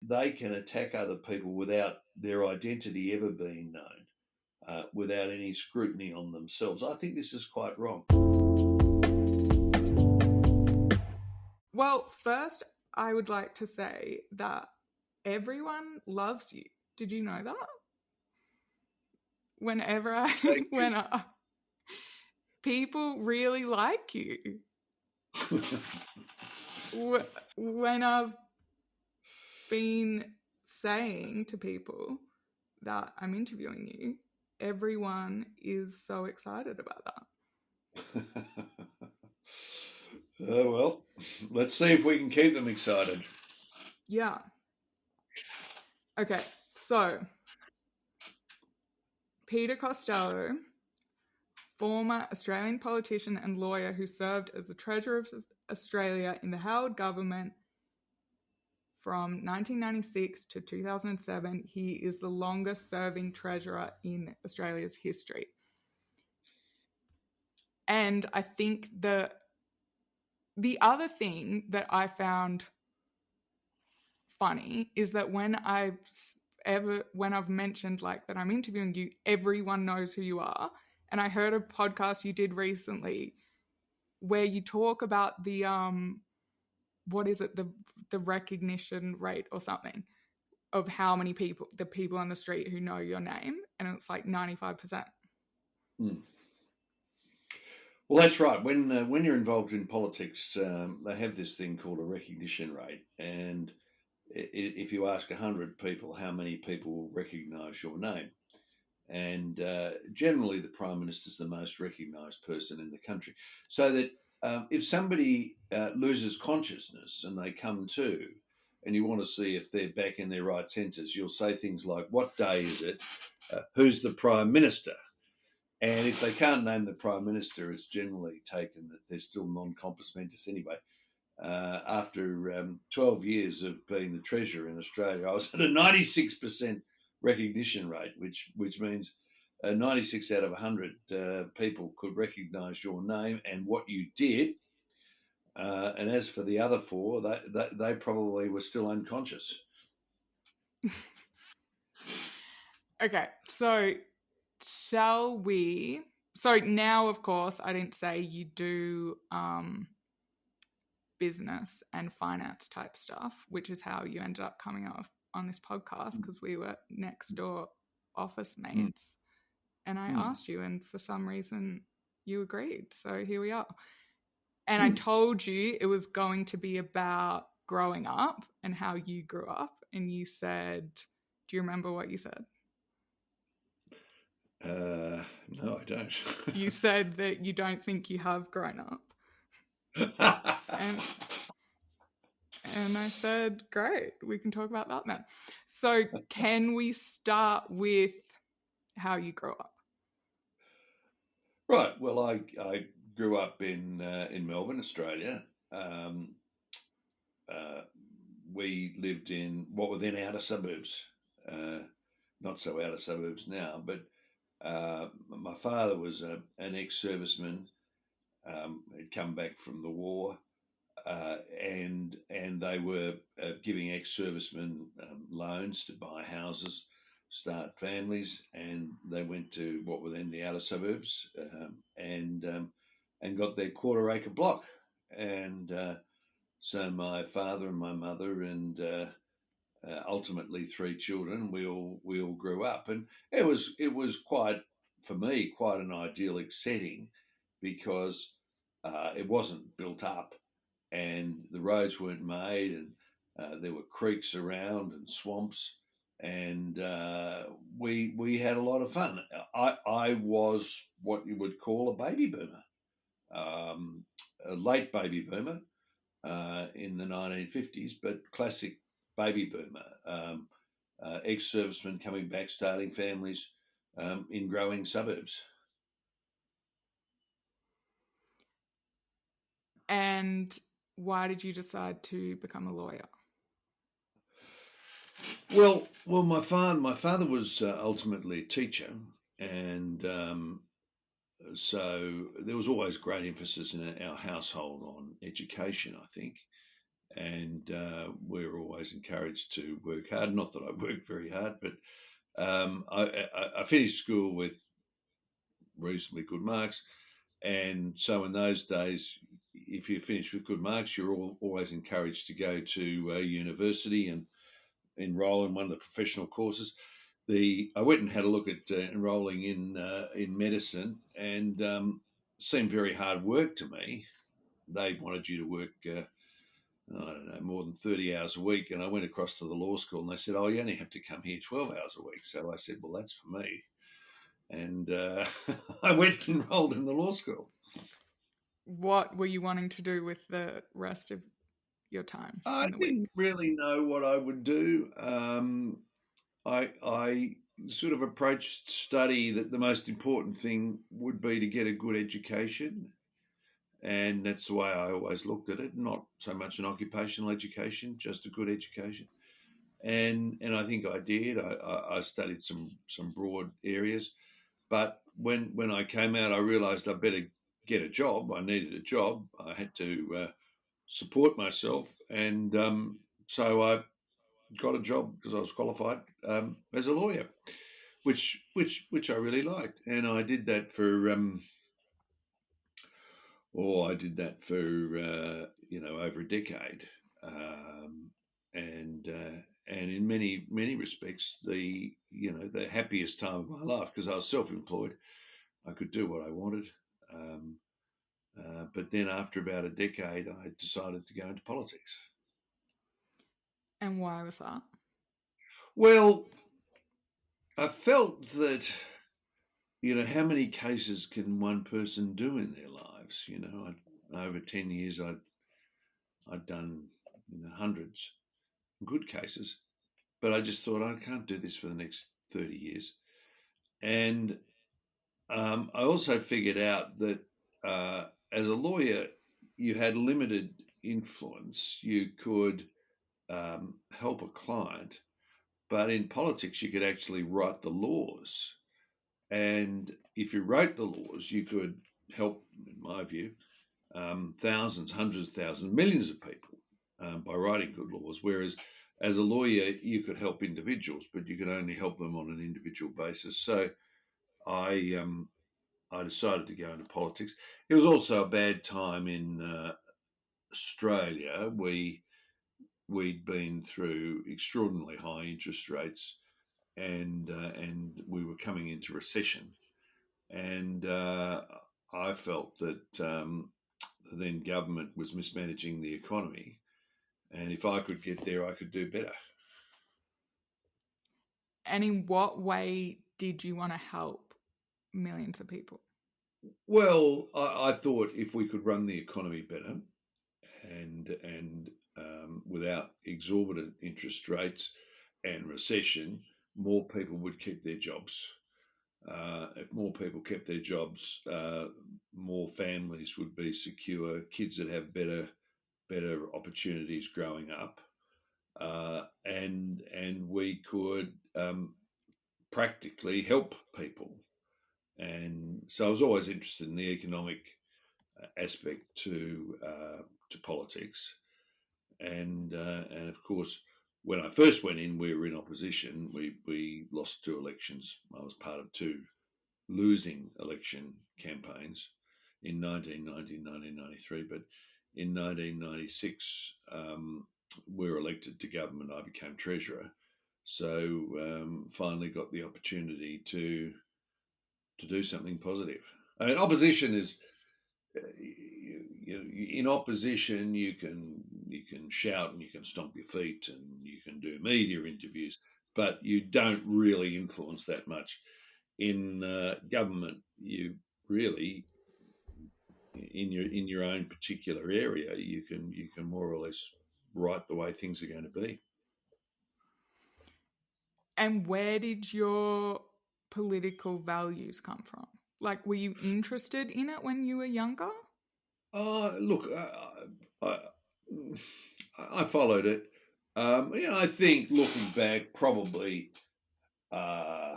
they can attack other people without their identity ever being known, without any scrutiny on themselves. I think this is quite wrong. Well, first, I would like to say that everyone loves you. Did you know that? People really like you. When I've been saying to people that I'm interviewing you, everyone is so excited about that. Well, let's see if we can keep them excited. Yeah. Okay, so Peter Costello, former Australian politician and lawyer who served as the Treasurer of Australia in the Howard government from 1996 to 2007. He is the longest serving Treasurer in Australia's history. And I think the other thing that I found funny is that when I've mentioned like that I'm interviewing you, everyone knows who you are. And I heard a podcast you did recently where you talk about the the recognition rate or something of how many people on the street who know your name, and it's like 95%. Well, that's right. When you're involved in politics, they have this thing called a recognition rate, and if you ask 100 people how many people will recognise your name, and generally the Prime Minister is the most recognised person in the country, so that if somebody loses consciousness and they come to, and you want to see if they're back in their right senses, you'll say things like, "What day is it? Who's the Prime Minister?" And if they can't name the Prime Minister, it's generally taken that they're still non-compos mentis anyway. After 12 years of being the Treasurer in Australia, I was at a 96% recognition rate, which means 96 out of 100 people could recognise your name and what you did. And as for the other 4, they probably were still unconscious. Okay, so shall we? So now, of course, I didn't say you do business and finance type stuff, which is how you ended up coming up on this podcast, because we were next door office mates. And I asked you, and for some reason you agreed. So here we are. And I told you it was going to be about growing up and how you grew up. And you said, do you remember what you said? No, I don't. You said that you don't think you have grown up. And I said, great, we can talk about that then. So can we start with how you grew up? Right. Well, I grew up in Melbourne, Australia. We lived in what were then outer suburbs, not so outer suburbs now, but my father was an ex-serviceman. He'd come back from the war, and they were giving ex-servicemen loans to buy houses, start families, and they went to what were then the outer suburbs, and got their quarter-acre block. And so my father and my mother and ultimately 3 children, we all grew up, and it was quite, for me, quite an idyllic setting, because it wasn't built up, and the roads weren't made, and there were creeks around and swamps, and we had a lot of fun. I was what you would call a baby boomer, a late baby boomer in the 1950s, but classic baby boomer, ex-servicemen coming back, starting families in growing suburbs. And why did you decide to become a lawyer? Well, my father was ultimately a teacher, and so there was always great emphasis in our household on education, I think. and we're always encouraged to work hard. Not that I work very hard, but I finished school with reasonably good marks, and so in those days, if you finish with good marks, you're always encouraged to go to university and enrol in one of the professional courses. I went and had a look at enrolling in medicine, and seemed very hard work to me. They wanted you to work, I don't know, more than 30 hours a week. And I went across to the law school, and they said, "Oh, you only have to come here 12 hours a week." So I said, "Well, that's for me." And I went and enrolled in the law school. What were you wanting to do with the rest of your time I in the week? didn't really know what I would do. I sort of approached study that the most important thing would be to get a good education, and that's the way I always looked at it. Not so much an occupational education, just a good education. And I think I did. I studied some broad areas, but when I came out, I realised I better get a job. I needed a job. I had to support myself, and so I got a job because I was qualified as a lawyer, which I really liked, and I did that for I did that for over a decade, and in many respects the happiest time of my life because I was self-employed. I could do what I wanted. Um, but then after about a decade, I decided to go into politics. And why was that? Well, I felt that how many cases can one person do in their lives? Over 10 years, I'd done hundreds of good cases, but I just thought I can't do this for the next 30 years. And I also figured out that as a lawyer, you had limited influence. You could help a client, but in politics, you could actually write the laws. And if you wrote the laws, you could help, in my view, thousands, hundreds of thousands, millions of people by writing good laws. Whereas as a lawyer, you could help individuals, but you could only help them on an individual basis. So I I decided to go into politics. It was also a bad time in Australia. We'd been through extraordinarily high interest rates, and we were coming into recession. And I felt that the then government was mismanaging the economy, and if I could get there, I could do better. And in what way did you want to help millions of people? Well, I thought if we could run the economy better and without exorbitant interest rates and recession, more people would keep their jobs. If more people kept their jobs, more families would be secure. Kids would have better opportunities growing up, and we could practically help people. And so I was always interested in the economic aspect to politics, and of course, when I first went in, we were in opposition. We lost two elections. I was part of two losing election campaigns in 1990 and 1993, but in 1996 we were elected to government. I became treasurer, so finally got the opportunity to do something positive. I mean, opposition is in opposition you can shout and you can stomp your feet and you can do media interviews, but you don't really influence that much. In government, you really in your own particular area you can more or less write the way things are going to be. And where did your political values come from? Like, were you interested in it when you were younger? Look, I, I followed it. I think looking back, probably uh,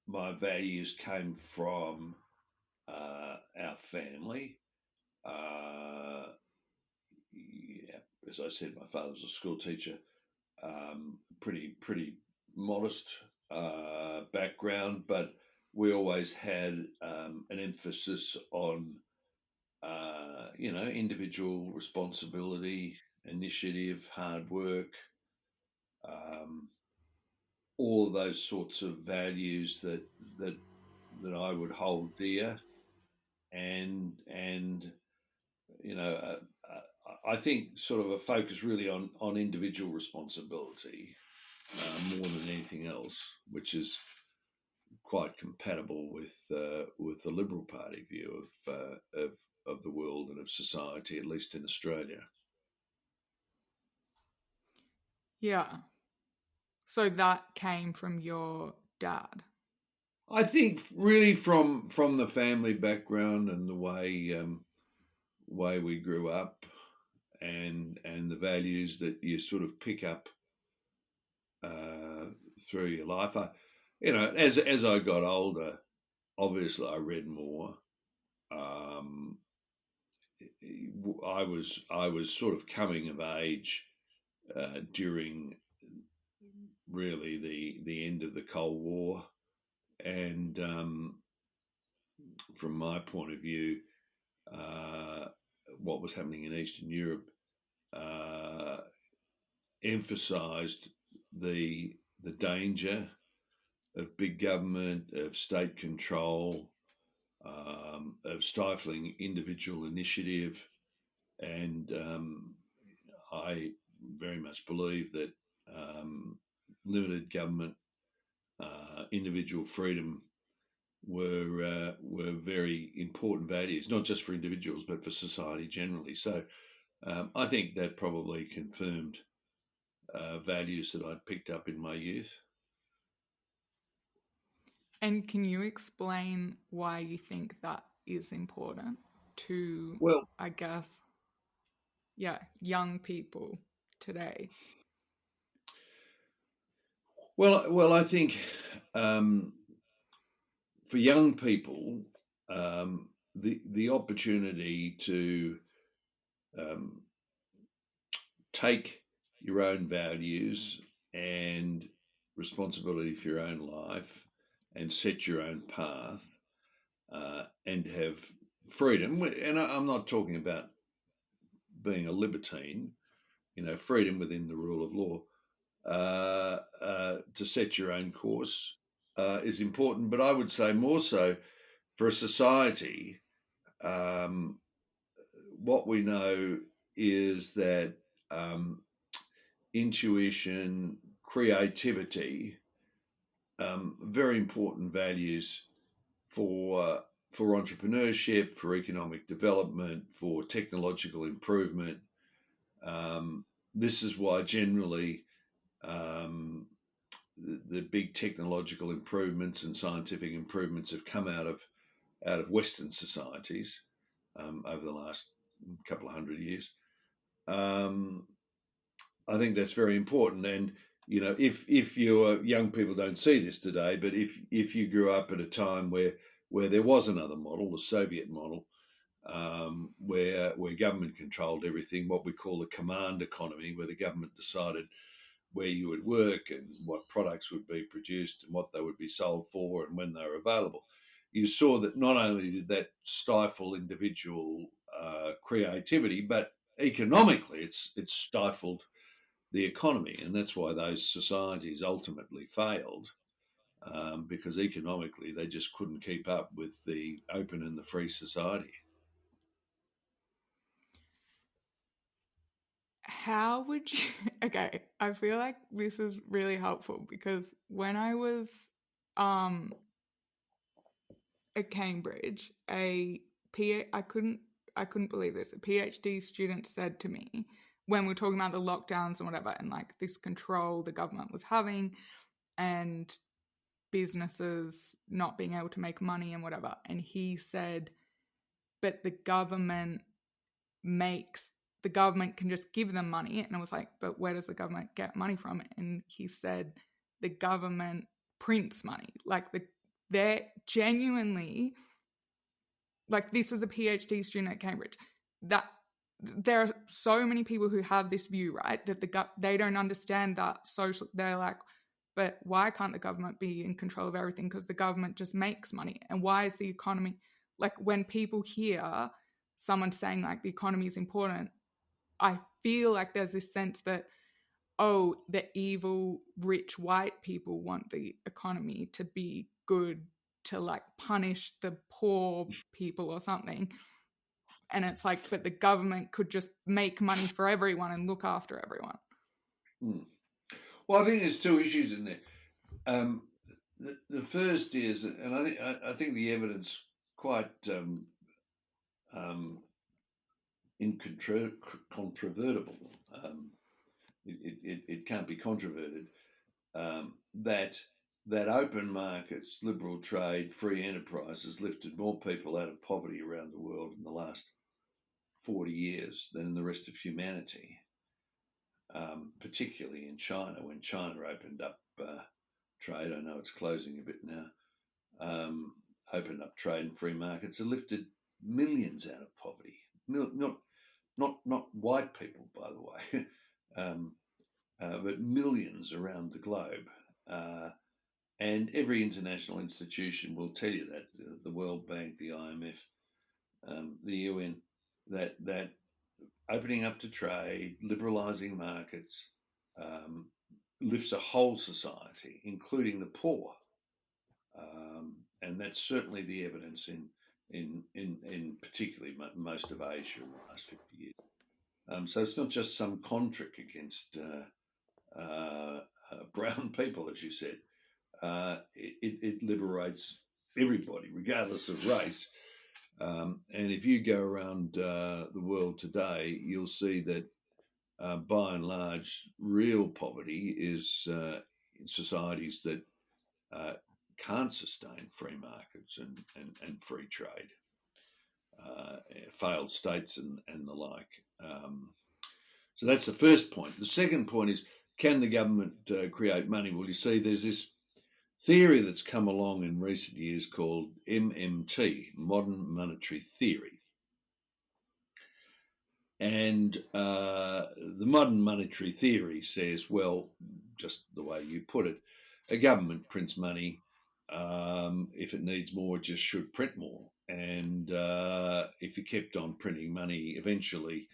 my values came from our family. Yeah, as I said, my father was a school teacher, pretty modest background, but we always had an emphasis on individual responsibility, initiative, hard work, um, all of those sorts of values that I would hold dear, and I think sort of a focus really on individual responsibility more than anything else, which is quite compatible with the Liberal Party view of the world and of society, at least in Australia. Yeah. So that came from your dad. I think really from the family background and the way we grew up, and the values that you sort of pick up through your life. As I got older, obviously I read more. Um, I was sort of coming of age during really the end of the Cold War, and from my point of view, what was happening in Eastern Europe uh, emphasised the danger of big government, of state control, of stifling individual initiative, and I very much believe that limited government, individual freedom were very important values, not just for individuals but for society generally. So I think that probably confirmed values that I'd picked up in my youth. And can you explain why you think that is important to, Well, I guess, young people today? I think um, for young people, the opportunity to um, take your own values and responsibility for your own life and set your own path and have freedom. And I'm not talking about being a libertine, freedom within the rule of law. To set your own course is important, but I would say more so for a society. Um, what we know is that um, intuition, creativity, very important values for entrepreneurship, for economic development, for technological improvement. This is why generally the big technological improvements and scientific improvements have come out of Western societies over the last couple of hundred years. I think that's very important. And if your young people don't see this today, but if you grew up at a time where there was another model, the Soviet model, where government controlled everything, what we call the command economy, where the government decided where you would work and what products would be produced and what they would be sold for and when they were available. You saw that not only did that stifle individual creativity, but economically it's stifled the economy, and that's why those societies ultimately failed, because economically they just couldn't keep up with the open and the free society. How would you? Okay, I feel like this is really helpful because when I was at Cambridge, I couldn't believe this. A PhD student said to me when we were talking about the lockdowns and whatever, and like this control the government was having, and businesses not being able to make money and whatever, and he said, but the government can just give them money. And I was like, but where does the government get money from? And he said the government prints money. Like they're genuinely, like, this is a PhD student at Cambridge. That there are so many people who have this view, right, that they don't understand that social. They're like, but why can't the government be in control of everything? Because the government just makes money. And why is the economy, like when people hear someone saying like the economy is important, I feel like there's this sense that, oh, the evil, rich white people want the economy to be good to like punish the poor people or something. And it's like, but the government could just make money for everyone and look after everyone. Well, I think there's two issues in there. The first is, and I think the evidence quite incontrovertible. It can't be controverted. That open markets, liberal trade, free enterprise has lifted more people out of poverty around the world in the last 40 years than in the rest of humanity, particularly in China. When China opened up trade, I know it's closing a bit now, opened up trade and free markets, have lifted millions out of poverty. Not white people, by the way, but millions around the globe. And every international institution will tell you that, the World Bank, the IMF, the UN, that opening up to trade, liberalising markets, lifts a whole society, including the poor. And that's certainly the evidence in particularly most of Asia in the last 50 years. So it's not just some con trick against brown people, as you said. It liberates everybody, regardless of race. And if you go around the world today, you'll see that by and large, real poverty is in societies that can't sustain free markets and free trade, failed states and the like. So that's the first point. The second point is, can the government create money? Well, you see, there's this theory that's come along in recent years called MMT, Modern Monetary Theory. And the modern monetary theory says, well, just the way you put it, a government prints money. If it needs more, it just should print more. And if you kept on printing money, eventually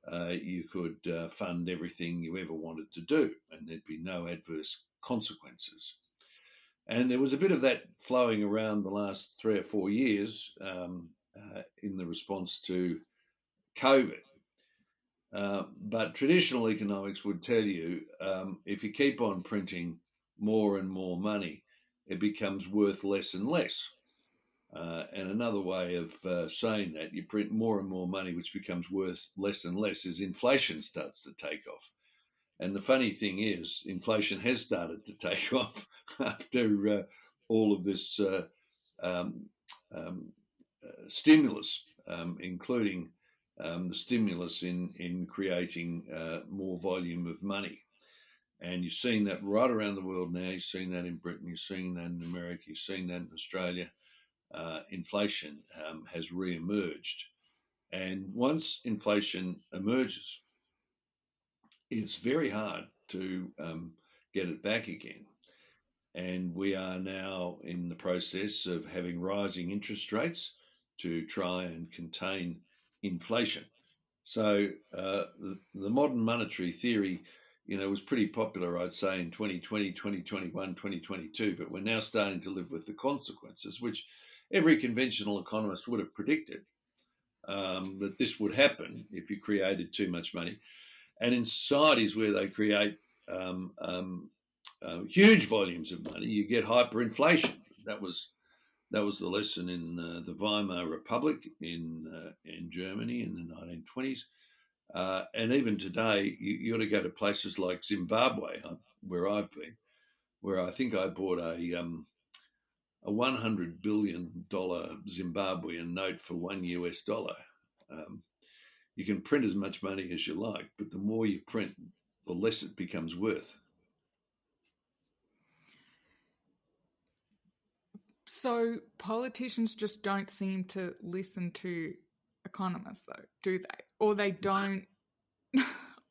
you could fund everything you ever wanted to do, and there'd be no adverse consequences. And there was a bit of that flowing around the last 3 or 4 years in the response to COVID. But traditional economics would tell you, if you keep on printing more and more money, it becomes worth less and less. And another way of saying that, you print more and more money, which becomes worth less and less, as inflation starts to take off. And the funny thing is, inflation has started to take off after all of this stimulus, including the stimulus in creating more volume of money. And you've seen that right around the world now. You've seen that in Britain, you've seen that in America, you've seen that in Australia. Inflation has re-emerged. And once inflation emerges, it's very hard to get it back again. And we are now in the process of having rising interest rates to try and contain inflation. So the modern monetary theory, was pretty popular, I'd say, in 2020, 2021, 2022, but we're now starting to live with the consequences, which every conventional economist would have predicted, that this would happen if you created too much money. And in societies where they create huge volumes of money, you get hyperinflation. That was the lesson in the Weimar Republic in Germany in the 1920s. And even today, you ought to go to places like Zimbabwe, where I've been, where I think I bought a $100 billion Zimbabwean note for $1. You can print as much money as you like, but the more you print, the less it becomes worth. So politicians just don't seem to listen to economists, though, do they? or they don't,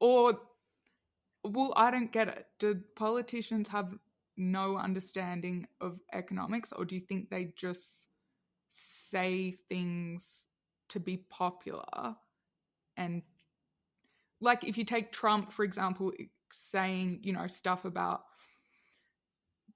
or, well, I don't get it. Do politicians have no understanding of economics, or do you think they just say things to be popular? And like, if you take Trump, for example, saying, stuff about,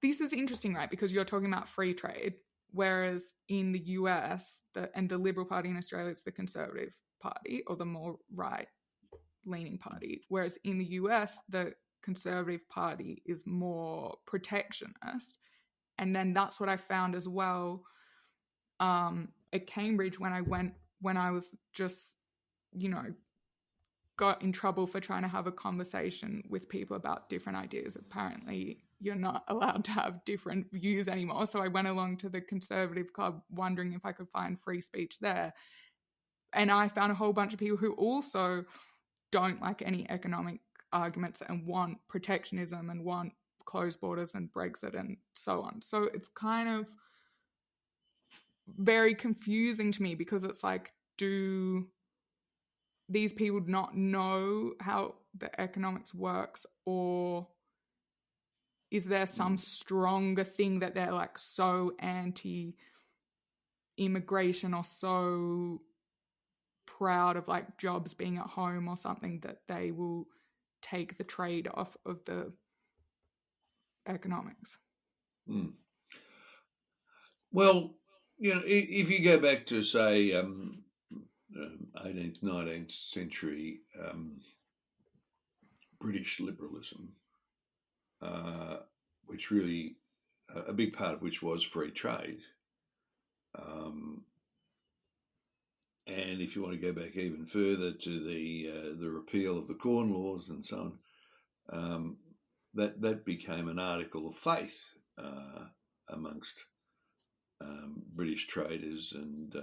this is interesting, right? Because you're talking about free trade, whereas in the US, the Liberal Party in Australia is the Conservative Party, or the more right-leaning party, whereas in the US, the Conservative Party is more protectionist. And then that's what I found as well at Cambridge when I was just, got in trouble for trying to have a conversation with people about different ideas. Apparently, you're not allowed to have different views anymore. So I went along to the Conservative Club wondering if I could find free speech there. And I found a whole bunch of people who also don't like any economic arguments and want protectionism and want closed borders and Brexit and so on. So it's kind of very confusing to me, because it's like, do these people not know how the economics works, or is there some stronger thing that they're like so anti-immigration or so proud of like jobs being at home or something that they will take the trade off of the economics? Well, if you go back to, say, 18th, 19th century British liberalism, which really, a big part of which was free trade. And if you want to go back even further to the repeal of the Corn Laws and so on, that became an article of faith amongst British traders and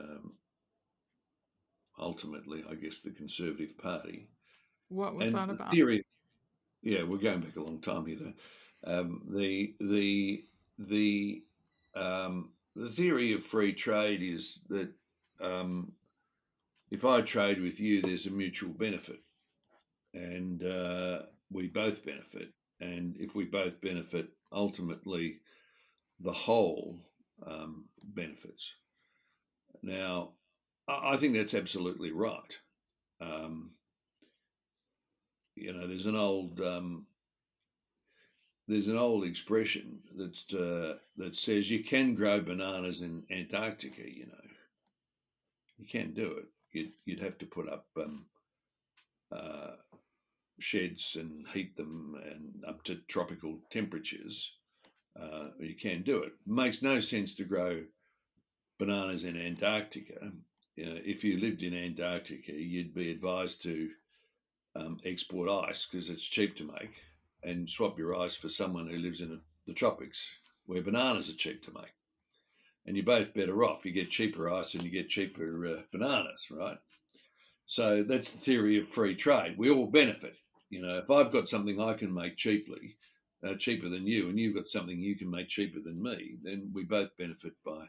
ultimately, I guess, the Conservative Party. What was And that the about? theory, yeah, we're going back a long time here, though. The theory of free trade is that if I trade with you, there's a mutual benefit, and we both benefit. And if we both benefit, ultimately, the whole benefits. Now, I think that's absolutely right. There's an old expression that says you can grow bananas in Antarctica. You can do it. You'd have to put up sheds and heat them and up to tropical temperatures. You can do it. It makes no sense to grow bananas in Antarctica. If you lived in Antarctica, you'd be advised to export ice because it's cheap to make, and swap your ice for someone who lives in the tropics where bananas are cheap to make. And you're both better off. You get cheaper ice and you get cheaper bananas, right? So that's the theory of free trade. We all benefit. If I've got something I can make cheaply, cheaper than you, and you've got something you can make cheaper than me, then we both benefit by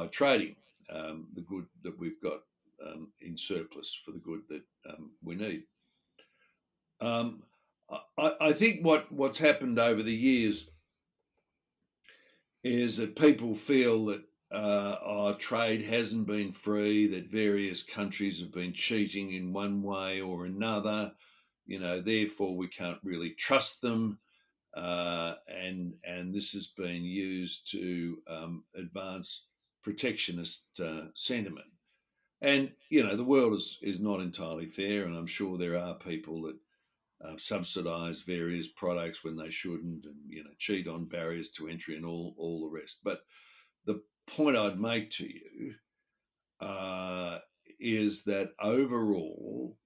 trading the good that we've got in surplus for the good that we need. I think what's happened over the years is that people feel that our trade hasn't been free, that various countries have been cheating in one way or another. Therefore we can't really trust them, and this has been used to advance protectionist sentiment. And the world is not entirely fair, and I'm sure there are people that subsidise various products when they shouldn't, and cheat on barriers to entry and all the rest. But the point I'd make to you is that overall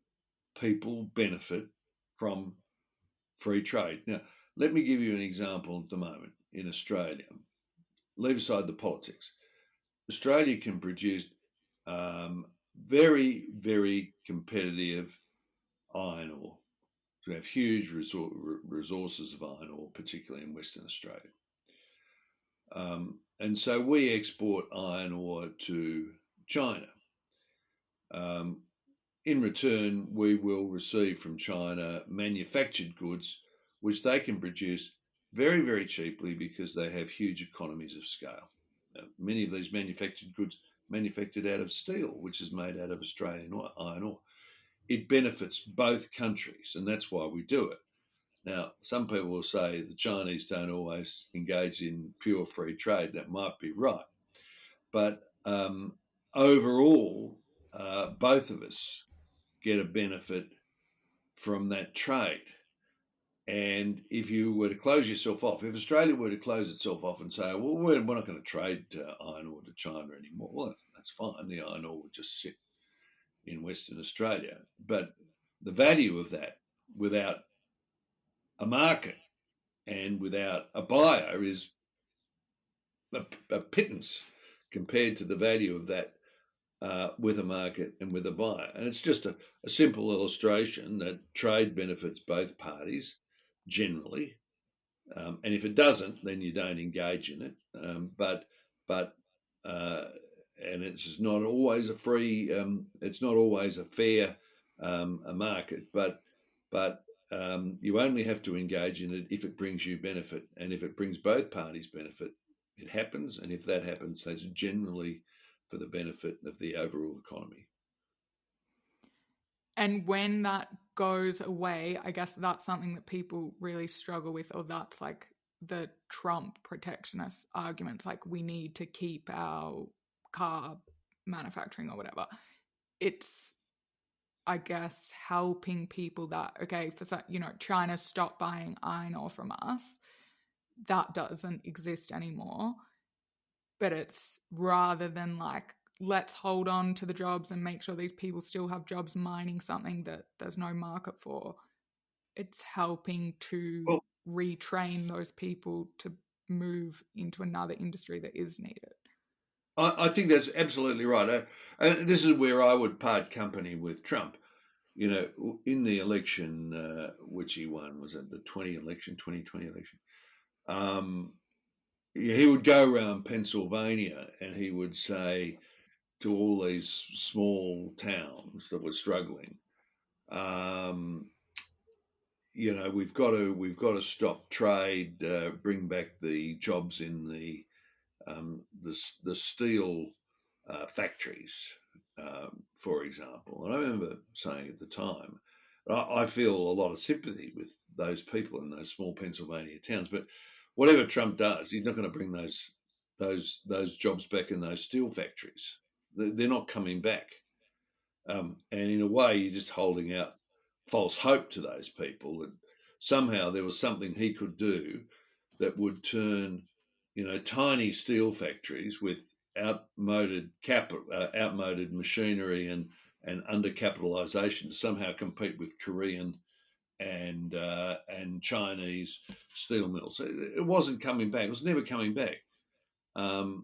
people benefit from free trade. Now, let me give you an example at the moment in Australia. Leave aside the politics. Australia can produce very, very competitive iron ore. We have huge resources of iron ore, particularly in Western Australia. And so we export iron ore to China. in return, we will receive from China manufactured goods, which they can produce very, very cheaply because they have huge economies of scale. Now, many of these manufactured goods manufactured out of steel, which is made out of Australian iron ore. It benefits both countries, and that's why we do it. Now, some people will say the Chinese don't always engage in pure free trade. That might be right. But overall, both of us get a benefit from that trade. And if you were to close yourself off, if Australia were to close itself off and say, well, we're not going to trade iron ore to China anymore, well, that's fine. The iron ore would just sit in Western Australia. But the value of that without a market and without a buyer is a pittance compared to the value of that with a market and with a buyer. And it's just a simple illustration that trade benefits both parties generally. And if it doesn't, then you don't engage in it. And it's just not always a free, it's not always a fair a market, but you only have to engage in it if it brings you benefit. And if it brings both parties benefit, it happens. And if that happens, that's generally for the benefit of the overall economy. And when that goes away, I guess that's something that people really struggle with, or that's like the Trump protectionist arguments, like we need to keep our car manufacturing or whatever. It's, I guess, helping people that, okay, for, China stopped buying iron ore from us. That doesn't exist anymore. But it's rather than like, let's hold on to the jobs and make sure these people still have jobs mining something that there's no market for. It's helping to retrain those people to move into another industry that is needed. I think that's absolutely right. This is where I would part company with Trump. You know, in the election, which he won, was it the 2020 election? He would go around Pennsylvania and he would say to all these small towns that were struggling, you know, we've got to stop trade, bring back the jobs in the steel factories, for example. And I remember saying at the time, I feel a lot of sympathy with those people in those small Pennsylvania towns. But whatever Trump does, he's not going to bring those jobs back in those steel factories. They're not coming back. And in a way, you're just holding out false hope to those people that somehow there was something he could do that would turn, you know, tiny steel factories with outmoded machinery and undercapitalisation to somehow compete with Korean and Chinese steel mills. It wasn't coming back. It was never coming back. And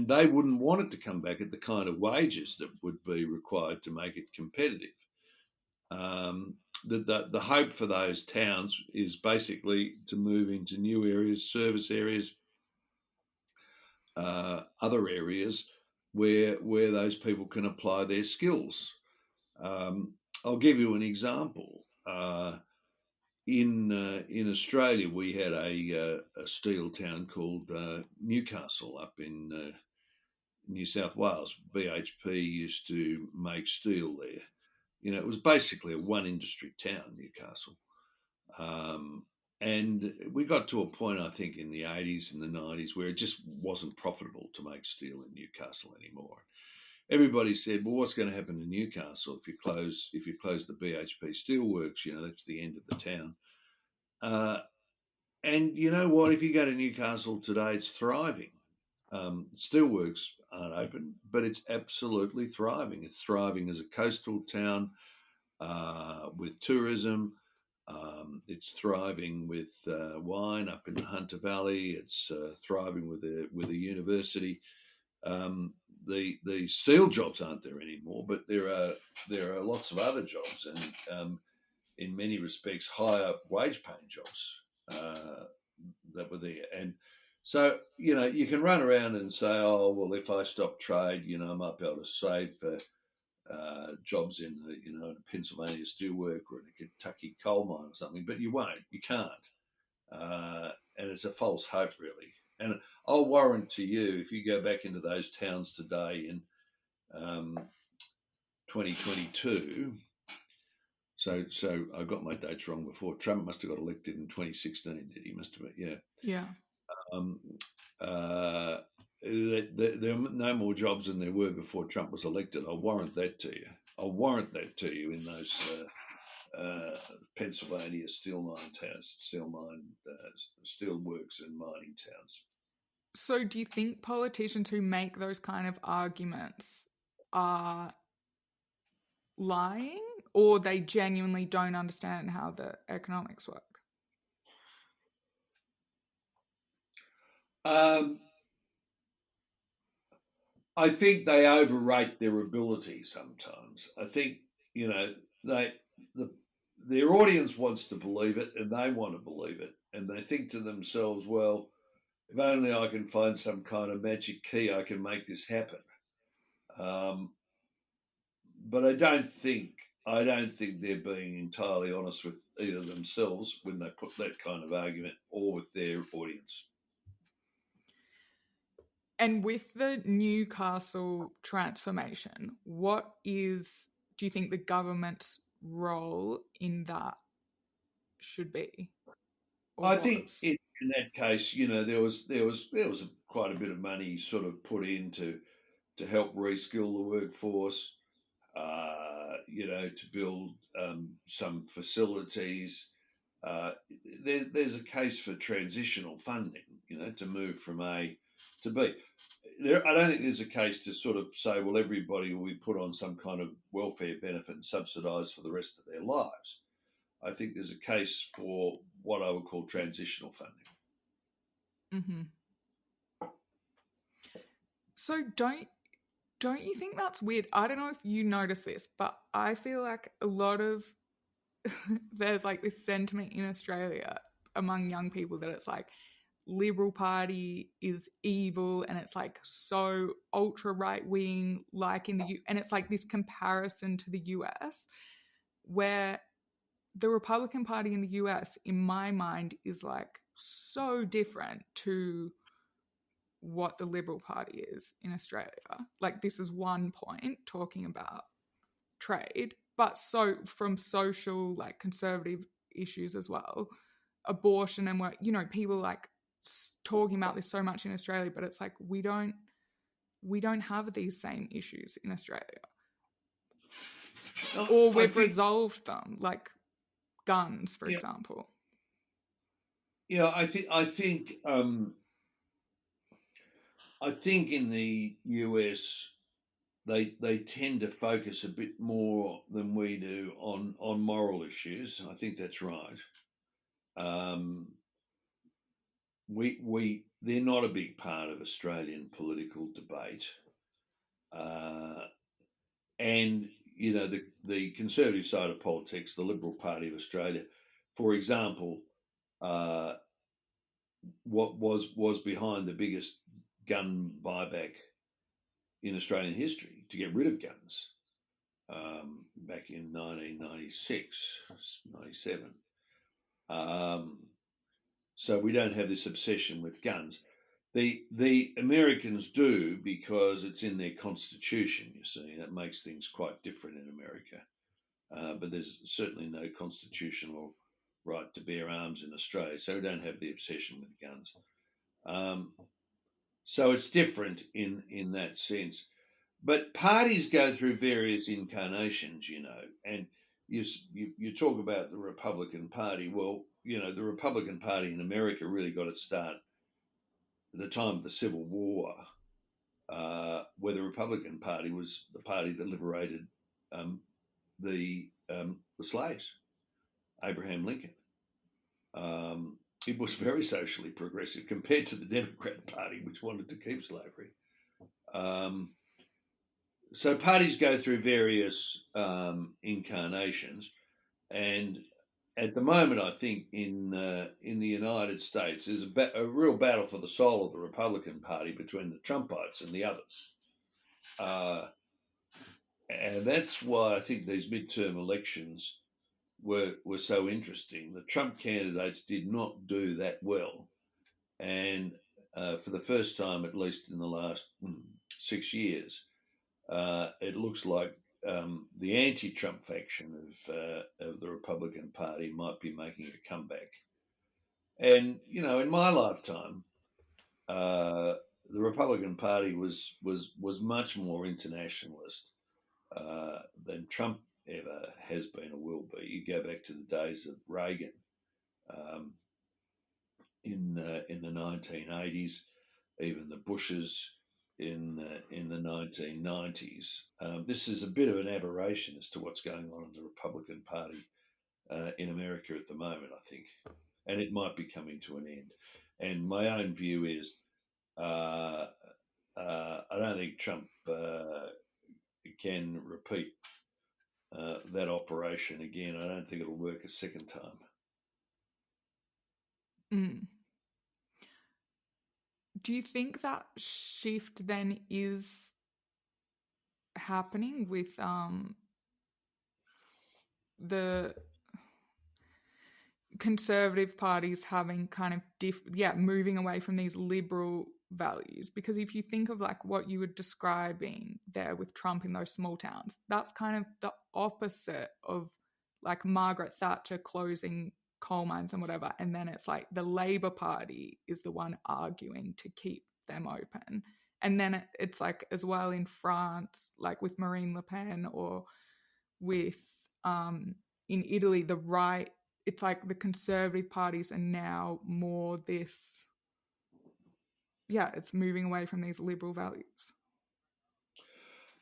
they wouldn't want it to come back at the kind of wages that would be required to make it competitive. The hope for those towns is basically to move into new areas, service areas, other areas where those people can apply their skills. I'll give you an example. In Australia, we had a steel town called Newcastle up in New South Wales. BHP used to make steel there. You know, it was basically a one industry town, Newcastle. And we got to a point, I think, in the 80s and the 90s where it just wasn't profitable to make steel in Newcastle anymore. Everybody said, well, what's going to happen to Newcastle if you close the BHP steelworks? You know, that's the end of the town. And you know what? If you go to Newcastle today, it's thriving. Steelworks aren't open, but it's absolutely thriving. It's thriving as a coastal town with tourism. It's thriving with wine up in the Hunter Valley. It's thriving with a university. The steel jobs aren't there anymore, but there are lots of other jobs, and in many respects, higher wage paying jobs that were there. And so, you know, you can run around and say, oh, well, if I stop trade, you know, I might be able to save jobs in a Pennsylvania steelwork or in a Kentucky coal mine or something, but you won't, you can't, and it's a false hope really. And I'll warrant to you, if you go back into those towns today in 2022. So I got my dates wrong before. Trump must have got elected in 2016. Did he? Must have, yeah. Yeah. There are no more jobs than there were before Trump was elected. I'll warrant that to you. I'll warrant that to you in those Pennsylvania steel works and mining towns. So do you think politicians who make those kind of arguments are lying, or they genuinely don't understand how the economics work? I think they overrate their ability sometimes. I think, their audience wants to believe it and they want to believe it. And they think to themselves, well, if only I can find some kind of magic key, I can make this happen. But I don't think they're being entirely honest with either themselves when they put that kind of argument or with their audience. And with the Newcastle transformation, what do you think the government's role in that should be? I think in that case, there was quite a bit of money sort of put in to help reskill the workforce, to build some facilities. There's a case for transitional funding, to move from A to B. I don't think there's a case to sort of say, well, everybody will be put on some kind of welfare benefit and subsidised for the rest of their lives. I think there's a case for what I would call transitional funding. Mm-hmm. So don't you think that's weird? I don't know if you notice this, but I feel like a lot of there's like this sentiment in Australia among young people that it's like Liberal Party is evil and it's like so ultra right wing, like in the and it's like this comparison to the US where the Republican Party in the US, in my mind, is like so different to what the Liberal Party is in Australia. Like, this is one point talking about trade, but so from social, like, conservative issues as well, abortion and what, people like talking about this so much in Australia, but it's like we don't have these same issues in Australia. Or we've resolved them, like guns, for example. Yeah, I think in the US they tend to focus a bit more than we do on moral issues. I think that's right. They're not a big part of Australian political debate, and the conservative side of politics, the Liberal Party of Australia, for example, what was behind the biggest gun buyback in Australian history to get rid of guns back in 1996, 97. So we don't have this obsession with guns. The Americans do, because it's in their constitution, you see. That makes things quite different in America. But there's certainly no constitutional right to bear arms in Australia, so we don't have the obsession with guns. So it's different in that sense. But parties go through various incarnations, and you talk about the Republican Party. Well, the Republican Party in America really got its start at the time of the Civil War, where the Republican Party was the party that liberated the slaves, Abraham Lincoln. It was very socially progressive compared to the Democrat Party, which wanted to keep slavery. So parties go through various incarnations, and at the moment, I think in the United States, there's a real battle for the soul of the Republican Party between the Trumpites and the others. And that's why I think these midterm elections were so interesting. The Trump candidates did not do that well, and for the first time, at least in the last 6 years, it looks like the anti-Trump faction of the Republican Party might be making a comeback. And in my lifetime, uh, the Republican Party was much more internationalist than Trump ever has been or will be. You go back to the days of Reagan um, in the 1980s, even the Bushes in the 1990s. This is a bit of an aberration as to what's going on in the Republican Party in America at the moment, I think, and it might be coming to an end. And my own view is, I don't think Trump can repeat that operation again. I don't think it'll work a second time. Mm. Do you think that shift then is happening with the conservative parties having kind of moving away from these liberal values? Because if you think of like what you were describing there with Trump in those small towns, that's kind of the opposite of like Margaret Thatcher closing coal mines and whatever, and then it's like the Labour Party is the one arguing to keep them open. And then it's like as well in France, like with Marine Le Pen, or with in Italy, the right, it's like the conservative parties are now more this, it's moving away from these liberal values.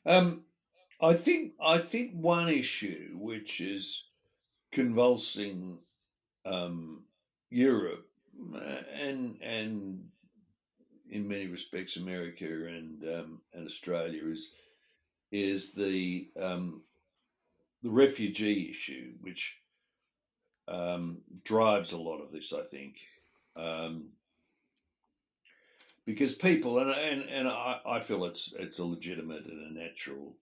I think one issue which is convulsing Europe and in many respects America and Australia is the refugee issue, which drives a lot of this, I think, because people and I feel it's a legitimate and a natural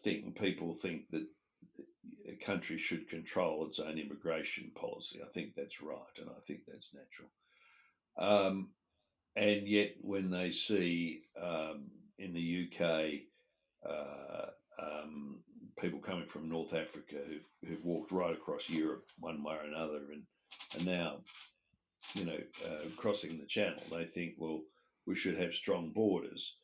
thing. People think that a country should control its own immigration policy. I think that's right, and I think that's natural. And yet, when they see in the UK uh, people coming from North Africa who've walked right across Europe one way or another, and now crossing the Channel, they think, well, we should have strong borders,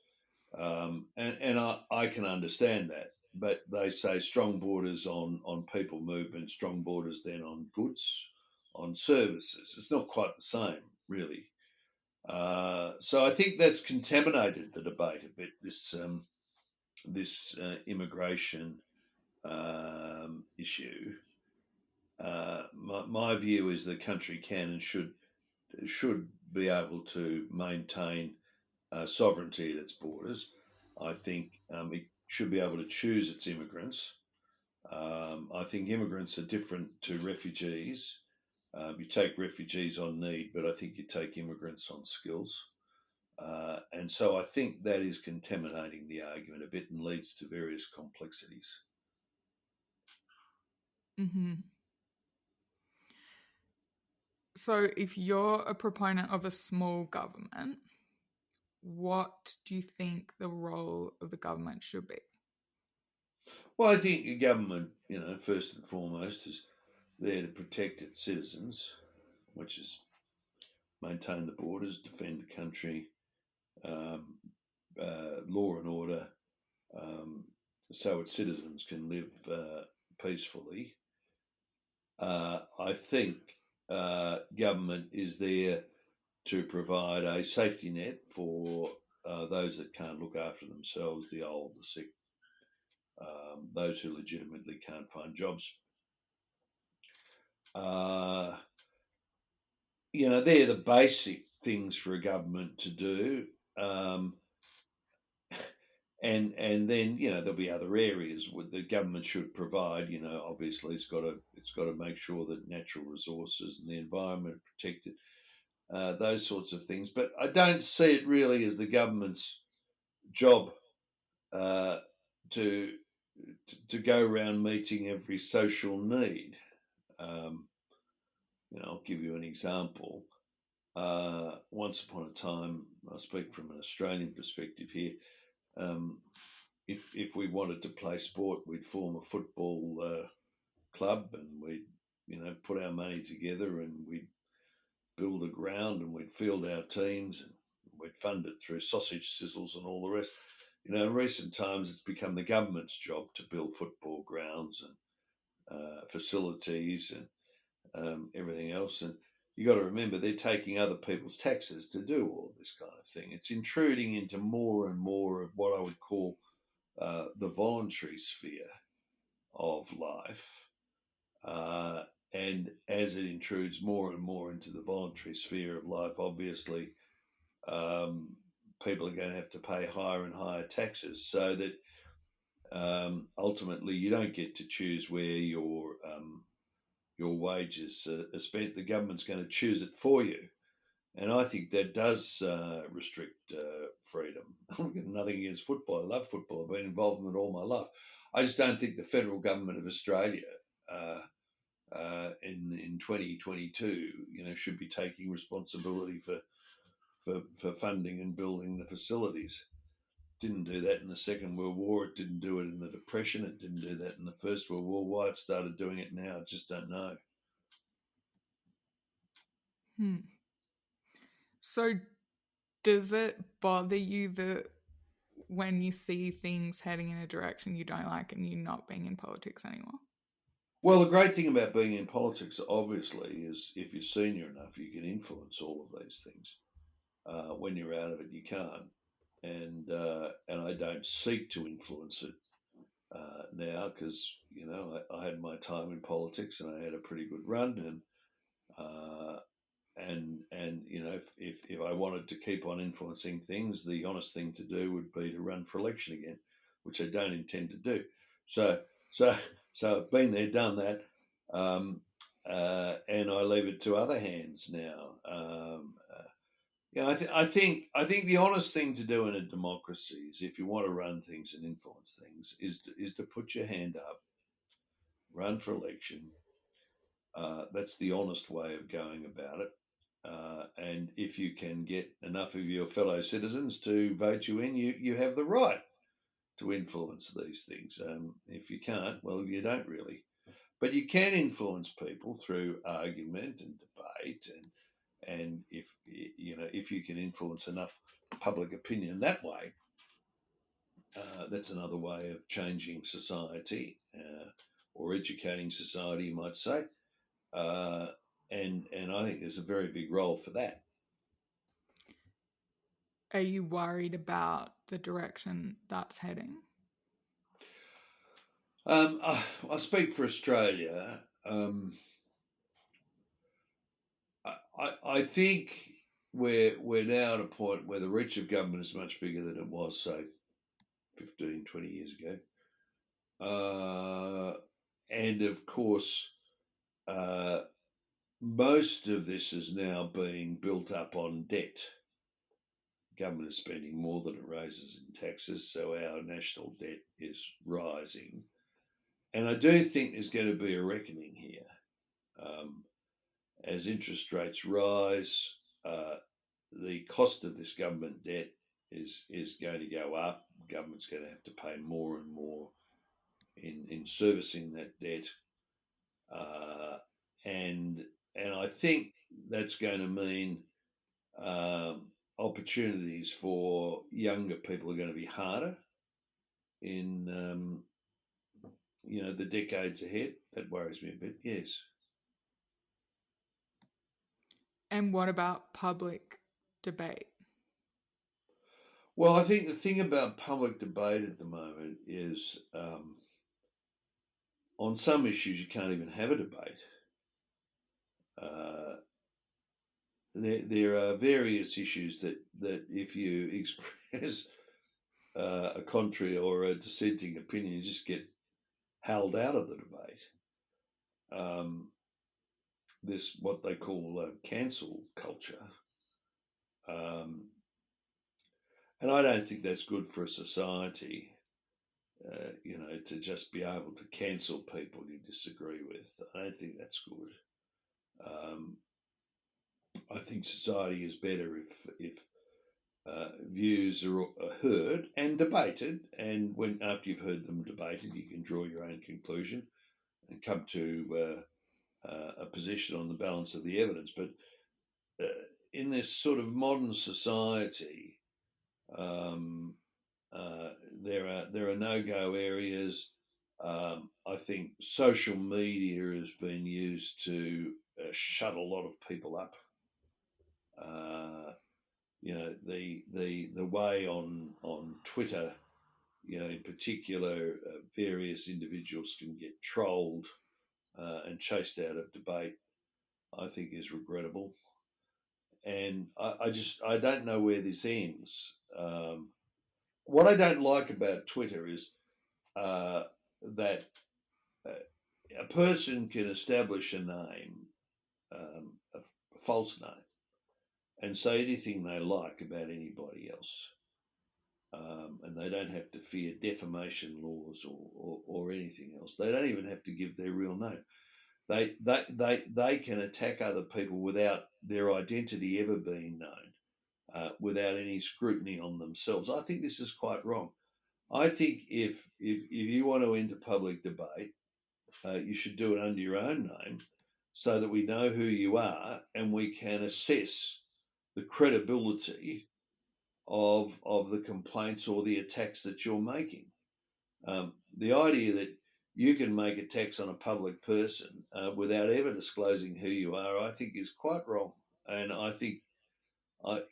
and I can understand that. But they say strong borders on people movement, strong borders then on goods, on services. It's not quite the same, really. So I think that's contaminated the debate a bit. This immigration issue. My view is the country can and should be able to maintain sovereignty at its borders. I think it should be able to choose its immigrants. I think immigrants are different to refugees. You take refugees on need, but I think you take immigrants on skills. And so I think that is contaminating the argument a bit and leads to various complexities. Mm-hmm. So if you're a proponent of a small government, what do you think the role of the government should be? Well, I think the government, first and foremost, is there to protect its citizens, which is maintain the borders, defend the country, um, law and order, so its citizens can live peacefully. I think government is there to provide a safety net for those that can't look after themselves, the old, the sick, those who legitimately can't find jobs. They're the basic things for a government to do. And then there'll be other areas where the government should provide. Obviously it's got to make sure that natural resources and the environment are protected, those sorts of things. But I don't see it really as the government's job to to go around meeting every social need. I'll give you an example. Once upon a time, I speak from an Australian perspective here. If we wanted to play sport, we'd form a football club, and we'd put our money together, and we'd build a ground, and we'd field our teams, and we'd fund it through sausage sizzles and all the rest. In recent times, it's become the government's job to build football grounds and facilities and everything else. And you got to remember, they're taking other people's taxes to do all this kind of thing. It's intruding into more and more of what I would call the voluntary sphere of life. And as it intrudes more and more into the voluntary sphere of life, obviously, people are going to have to pay higher and higher taxes, so that ultimately you don't get to choose where your wages are spent. The government's going to choose it for you. And I think that does restrict freedom. I've got nothing against football. I love football. I've been involved in it all my life. I just don't think the federal government of Australia in 2022, should be taking responsibility for funding and building the facilities. Didn't do that in the Second World War. It didn't do it in the Depression. It didn't do that in the First World War. Why it started doing it now, I just don't know. So does it bother you that when you see things heading in a direction you don't like and you're not being in politics anymore? Well, the great thing about being in politics, obviously, is if you're senior enough, you can influence all of these things. When you're out of it, you can't. And I don't seek to influence it now, because I had my time in politics and I had a pretty good run, and if I wanted to keep on influencing things, the honest thing to do would be to run for election again, which I don't intend to do. So I've been there, done that, and I leave it to other hands now. I think the honest thing to do in a democracy is, if you want to run things and influence things, is to put your hand up, run for election. That's the honest way of going about it. And if you can get enough of your fellow citizens to vote you in, you have the right to influence these things. If you can't, well, you don't really. But you can influence people through argument and debate, and if you can influence enough public opinion that way, that's another way of changing society, or educating society, you might say. And I think there's a very big role for that. Are you worried about the direction that's heading? I speak for Australia. I think we're now at a point where the reach of government is much bigger than it was, say, 15, 20 years ago. And of course, most of this is now being built up on debt. Government is spending more than it raises in taxes, so our national debt is rising. And I do think there's going to be a reckoning here. As interest rates rise, the cost of this government debt is going to go up. Government's going to have to pay more and more in servicing that debt, and I think that's going to mean opportunities for younger people are going to be harder in the decades ahead. That worries me a bit. Yes. And what about public debate? Well, I think the thing about public debate at the moment is, on some issues you can't even have a debate. There are various issues that if you express a contrary or a dissenting opinion, you just get held out of the debate. This what they call cancel culture, and I don't think that's good for a society. to just be able to cancel people you disagree with. I don't think that's good. Um, I think society is better if views are heard and debated, and when after you've heard them debated, you can draw your own conclusion and come to a position on the balance of the evidence. But in this sort of modern society, um, uh, there are no-go areas. I think social media has been used to shut a lot of people up. Uh, the way on Twitter, in particular, various individuals can get trolled and chased out of debate. I think is regrettable, and I don't know where this ends. What I don't like about Twitter is uh, that a person can establish a name, a false name, and say anything they like about anybody else. And they don't have to fear defamation laws or anything else. They don't even have to give their real name. They can attack other people without their identity ever being known, without any scrutiny on themselves. I think this is quite wrong. I think if you want to enter public debate, you should do it under your own name so that we know who you are and we can assess the credibility of the complaints or the attacks that you're making. The idea that you can make attacks on a public person without ever disclosing who you are, I think, is quite wrong. And I think I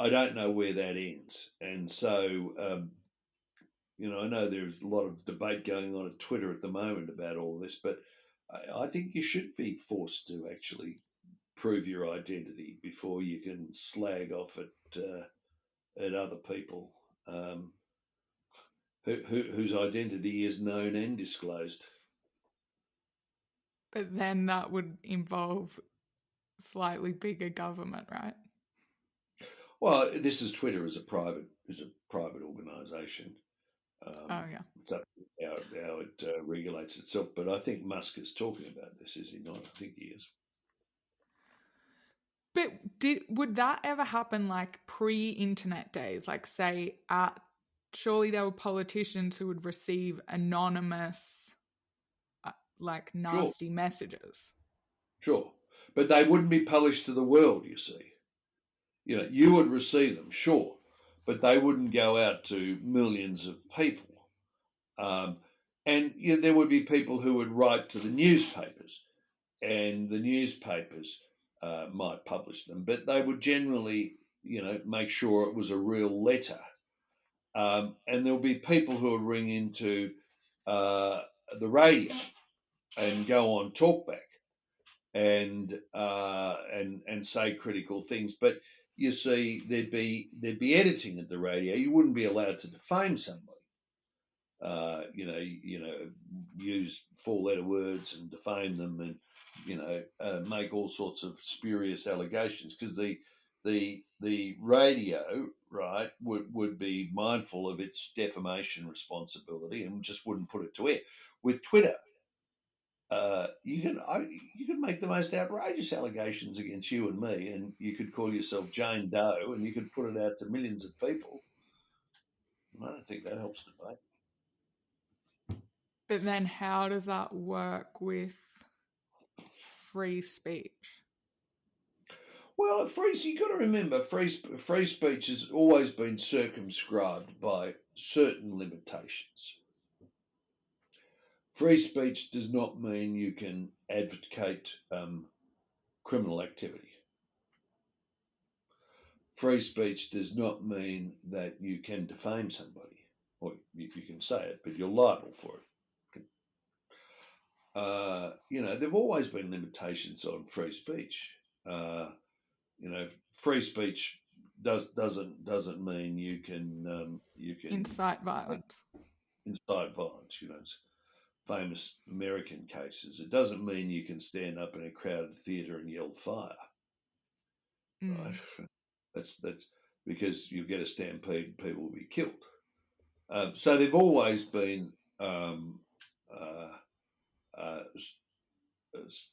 don't know where that ends. And so I know there's a lot of debate going on at Twitter at the moment about all this, but I think you should be forced to actually prove your identity before you can slag off at other people whose identity is known and disclosed. But then that would involve slightly bigger government, right? Well, this is Twitter as a private organisation. Oh yeah. It's up to how it regulates itself. But I think Musk is talking about this, is he not? I think he is. But would that ever happen like pre-internet days? Like say surely there were politicians who would receive anonymous like nasty messages. Sure. But they wouldn't be published to the world, you see. You would receive them, sure, but they wouldn't go out to millions of people. And there would be people who would write to the newspapers, and the newspapers might publish them, but they would generally, make sure it was a real letter. And there would be people who would ring into the radio and go on talkback and say critical things. But you see, there'd be editing at the radio. You wouldn't be allowed to defame somebody. Use four-letter words and defame them, and make all sorts of spurious allegations, because the radio, right, would be mindful of its defamation responsibility and just wouldn't put it to air. With Twitter, you can make the most outrageous allegations against you and me, and you could call yourself Jane Doe, and you could put it out to millions of people. I don't think that helps debate. But then how does that work with free speech? Well, you've got to remember, free speech has always been circumscribed by certain limitations. Free speech does not mean you can advocate criminal activity. Free speech does not mean that you can defame somebody, or you can say it, but you're liable for it. There've always been limitations on free speech. Free speech doesn't mean you can incite violence. Incite violence. It's famous American cases. It doesn't mean you can stand up in a crowded theatre and yell fire. Right? That's because you get a stampede and people will be killed. So they've always been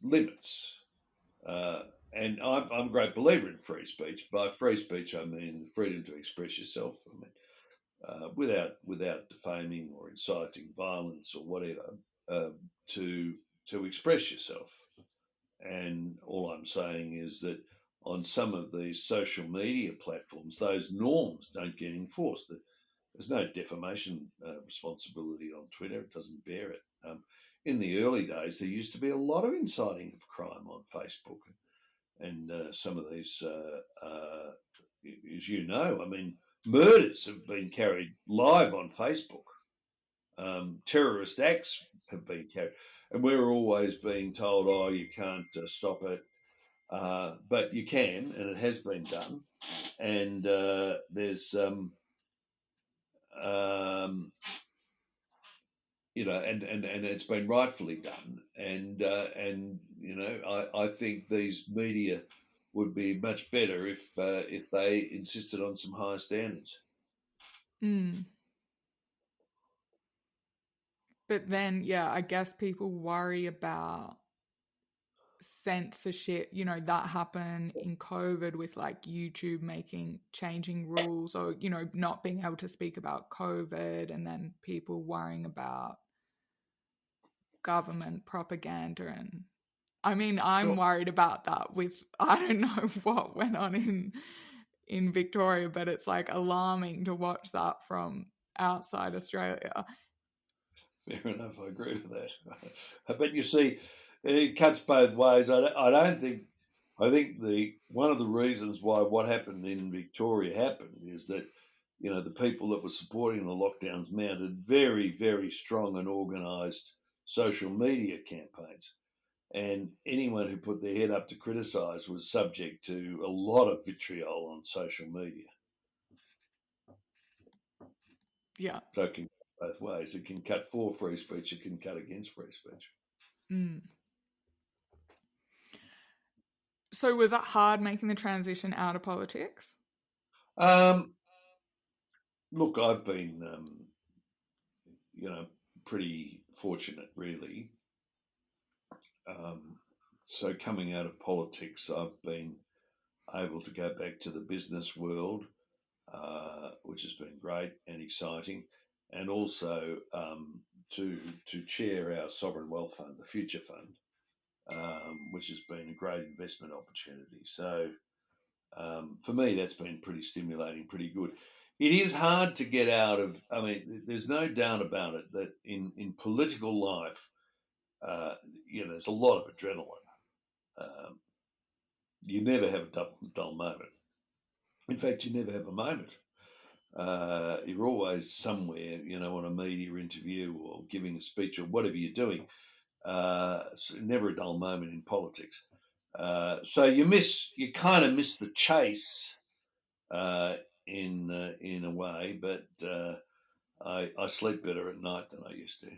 limits. And I'm a great believer in free speech. By free speech, I mean the freedom to express yourself. I mean, without defaming or inciting violence or whatever, to express yourself. And all I'm saying is that on some of these social media platforms, those norms don't get enforced. There's no defamation responsibility on Twitter. It doesn't bear it. In the early days, there used to be a lot of inciting of crime on Facebook. And some of these, as you know, I mean, murders have been carried live on Facebook. Terrorist acts have been carried. And we're always being told, oh, you can't stop it. But you can, and it has been done. And there's, you know, and it's been rightfully done. And you know, I think these media would be much better if they insisted on some higher standards. But then, yeah, I guess people worry about censorship. You know, that happened in COVID with like YouTube changing rules, or, you know, not being able to speak about COVID, and then people worrying about government propaganda. And I mean, I'm worried about that with, I don't know what went on in Victoria, but it's like alarming to watch that from outside Australia. Fair enough, I agree with that. But you see, it cuts both ways. I think one of the reasons why what happened in Victoria happened is that, you know, the people that were supporting the lockdowns mounted very, very strong and organised social media campaigns. And anyone who put their head up to criticise was subject to a lot of vitriol on social media. Yeah. So it can cut both ways. It can cut for free speech, it can cut against free speech. So was it hard making the transition out of politics? Look, I've been, you know, pretty fortunate, really. So coming out of politics, I've been able to go back to the business world, which has been great and exciting, and also to chair our sovereign wealth fund, the Future Fund, which has been a great investment opportunity. So for me, that's been pretty stimulating, pretty good. It is hard to get out of. I mean, there's no doubt about it that in political life, you know, there's a lot of adrenaline. You never have a dull moment. In fact, you never have a moment. You're always somewhere, you know, on a media interview or giving a speech or whatever you're doing. It's never a dull moment in politics. So you kind of miss the chase in a way, but I sleep better at night than I used to.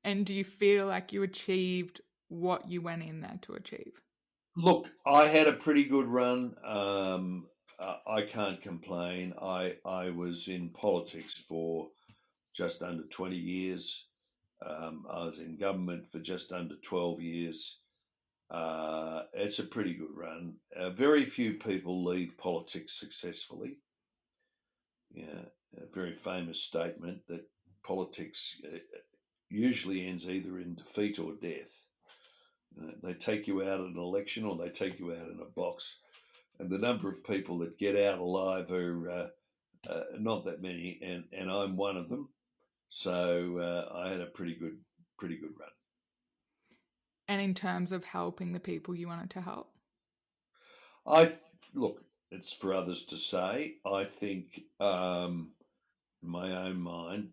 And do you feel like you achieved what you went in there to achieve? Look, I had a pretty good run. I can't complain. I was in politics for just under 20 years. I was in government for just under 12 years. It's a pretty good run. Very few people leave politics successfully. Yeah, a very famous statement that politics usually ends either in defeat or death. They take you out in an election or they take you out in a box. And the number of people that get out alive are not that many, and I'm one of them. So I had a pretty good run. And in terms of helping the people you wanted to help? Look, it's for others to say. I think, in my own mind,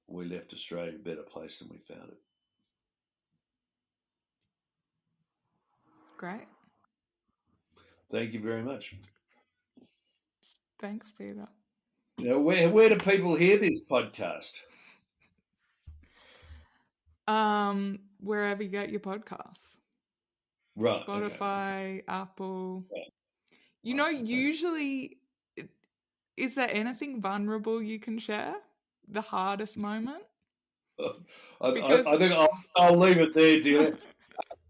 we left Australia a better place than we found it. Great. Thank you very much. Thanks, Peter. You know, where do people hear this podcast? Wherever you get your podcasts. Right. Spotify, okay. Apple. Right. You know, usually is there anything vulnerable you can share? The hardest moment? I think I'll leave it there, Delia.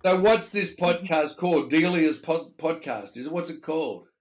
So what's this podcast called? Delia's podcast? What's it called?